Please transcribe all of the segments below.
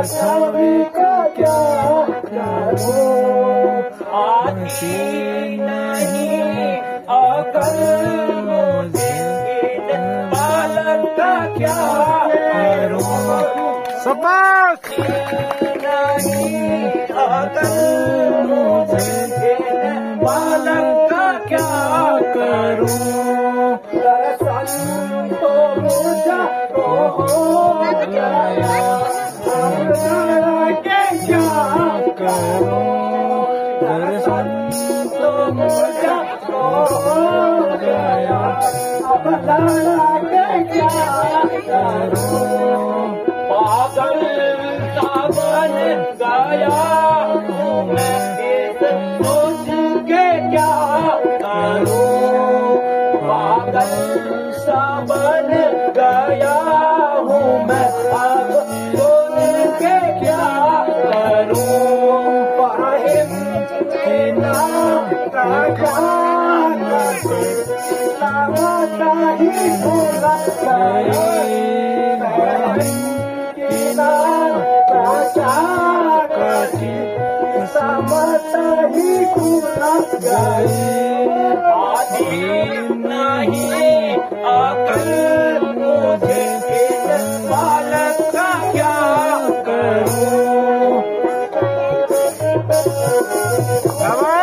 छवि का क्या करूं, आती नहीं अकल मुझे, बालक का क्या करूं, शाबाश नहीं अकल मुझे, बालक का क्या करूं, दर्शन तो मुझे हो गया, के क्या करूं, दर्शन तो मुझे हो गया, अब लड़ा के क्या करूं, पागल सा बन गया हूँ मैं, इस सोच के क्या करूं, पागल सा बन गया हूँ मैं, अब सोच के क्या करूं, पाहिम के नाम का ज्ञान लावता ही भूला के नाम का चाकती समझता ही भूला गई, आती नहीं अकल मुझे, बालक का क्या करूं,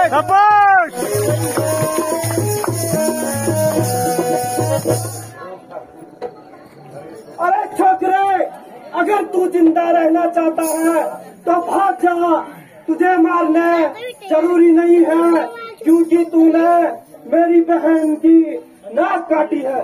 शाबाश अरे छोकरे, अगर तू जिंदा रहना चाहता है तो भाग जा, तुझे मारना जरूरी नहीं है, क्योंकि तूने मेरी बहन की नाक काटी है।